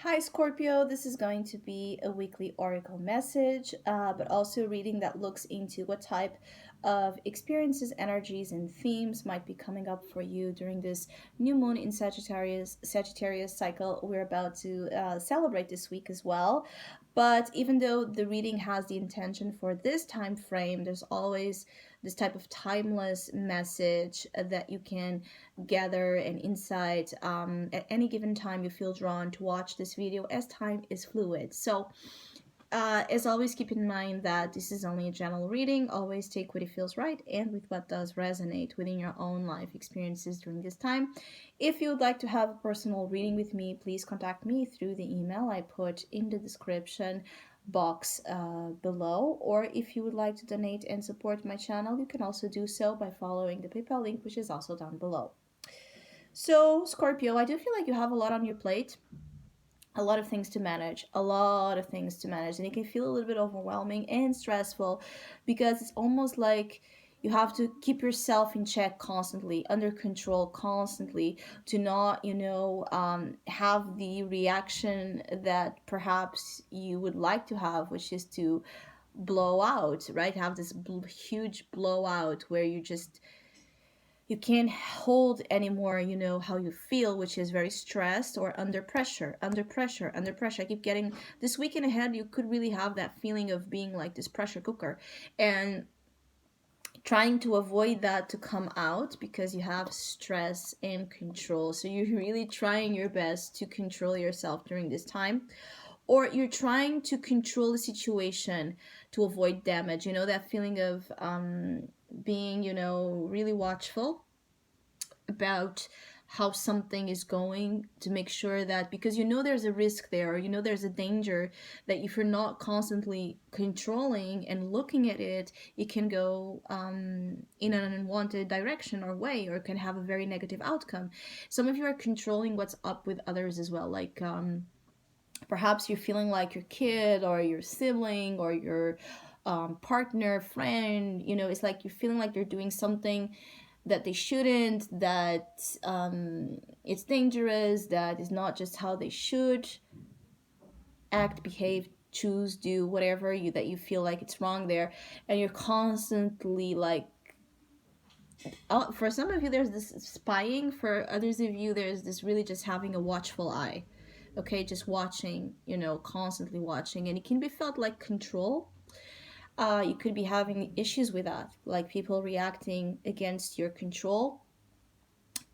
Hi, Scorpio. This is going to be a weekly oracle message, but also a reading that looks into what type of experiences, energies, and themes might be coming up for you during this new moon in Sagittarius cycle we're about to celebrate this week as well. But even though the reading has the intention for this time frame, there's always this type of timeless message that you can gather an insight at any given time you feel drawn to watch this video, as time is fluid. So as always, keep in mind that this is only a general reading. Always take what it feels right and with what does resonate within your own life experiences during this time. If you would like to have a personal reading with me, please contact me through the email I put in the description box below. Or if you would like to donate and support my channel, you can also do so by following the PayPal link, which is also down below. So, Scorpio, I do feel like you have a lot on your plate, a lot of things to manage, a lot of things to manage, and it can feel a little bit overwhelming and stressful because it's almost like you have to keep yourself in check constantly, under control constantly, to not, have the reaction that perhaps you would like to have, which is to blow out, right? Have this huge blowout where you can't hold anymore, how you feel, which is very stressed or under pressure, under pressure, under pressure. I keep getting this weekend ahead, you could really have that feeling of being like this pressure cooker and trying to avoid that to come out because you have stress and control. So you're really trying your best to control yourself during this time, or you're trying to control the situation to avoid damage. That feeling of being, really watchful about how something is going, to make sure that, because there's a risk there, or there's a danger that if you're not constantly controlling and looking at it, it can go in an unwanted direction or way, or can have a very negative outcome. Some of you are controlling what's up with others as well, like perhaps you're feeling like your kid or your sibling or your partner, friend, it's like you're feeling like they're doing something that they shouldn't, that it's dangerous, that is not just how they should act, behave, choose, do whatever that you feel like it's wrong there, and you're constantly like, for some of you there's this spying, for others of you there's this really just having a watchful eye, okay, just watching, constantly watching, and it can be felt like control. You could be having issues with that, like people reacting against your control.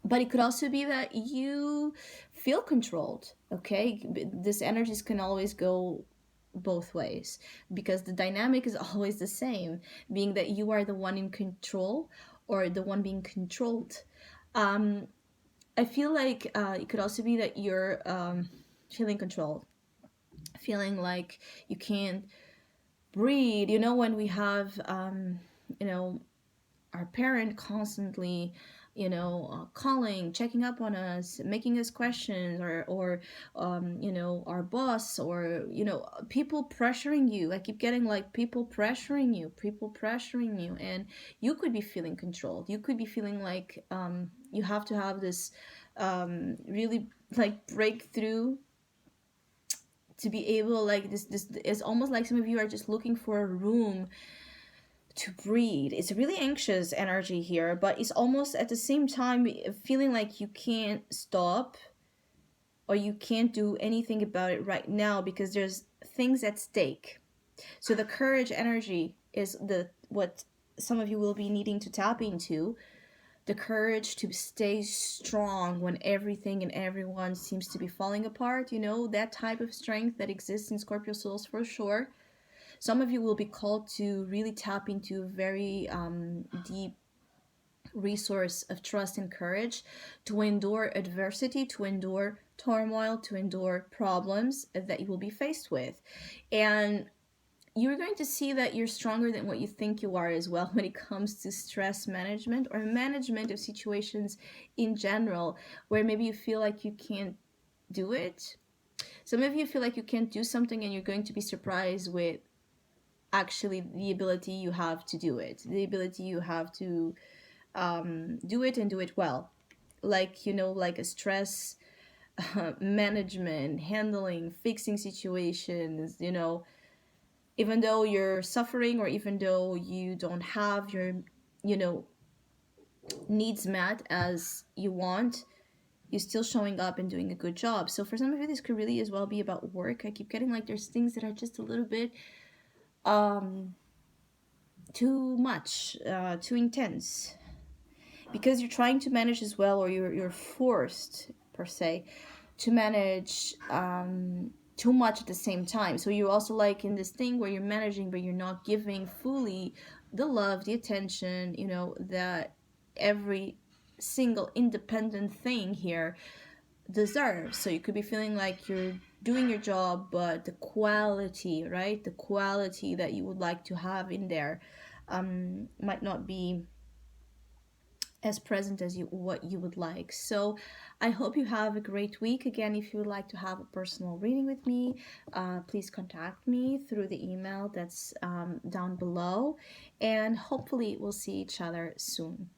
But it could also be that you feel controlled, okay? This energies can always go both ways because the dynamic is always the same, being that you are the one in control or the one being controlled. Um, I feel like it could also be that you're feeling controlled, feeling like you can't breathe. When we have, you know, our parent constantly, calling, checking up on us, making us questions, or our boss, or people pressuring you. I keep getting like people pressuring you, and you could be feeling controlled. You could be feeling like you have to have this really like breakthrough to be able, like, this is almost like some of you are just looking for a room to breathe. It's a really anxious energy here, but it's almost at the same time feeling like you can't stop or you can't do anything about it right now because there's things at stake. So the courage energy is what some of you will be needing to tap into. The courage to stay strong when everything and everyone seems to be falling apart. That type of strength that exists in Scorpio souls for sure. Some of you will be called to really tap into a very deep resource of trust and courage to endure adversity, to endure turmoil, to endure problems that you will be faced with. And you're going to see that you're stronger than what you think you are as well when it comes to stress management or management of situations in general, where maybe you feel like you can't do it. Some of you feel like you can't do something and you're going to be surprised with actually the ability you have to do it, the ability you have to do it and do it well. Like, like a stress management, handling, fixing situations, even though you're suffering or even though you don't have your, you know, needs met as you want, you're still showing up and doing a good job. So for some of you, this could really as well be about work. I keep getting like there's things that are just a little bit um too much, too intense, because you're trying to manage as well, or you're forced per se to manage too much at the same time. So you're also like in this thing where you're managing, but you're not giving fully the love, the attention, that every single independent thing here deserves. So you could be feeling like you're doing your job, but the quality, right? The quality that you would like to have in there might not be as present as you what you would like. So I hope you have a great week. Again, if you would like to have a personal reading with me, please contact me through the email that's down below, and hopefully we'll see each other soon.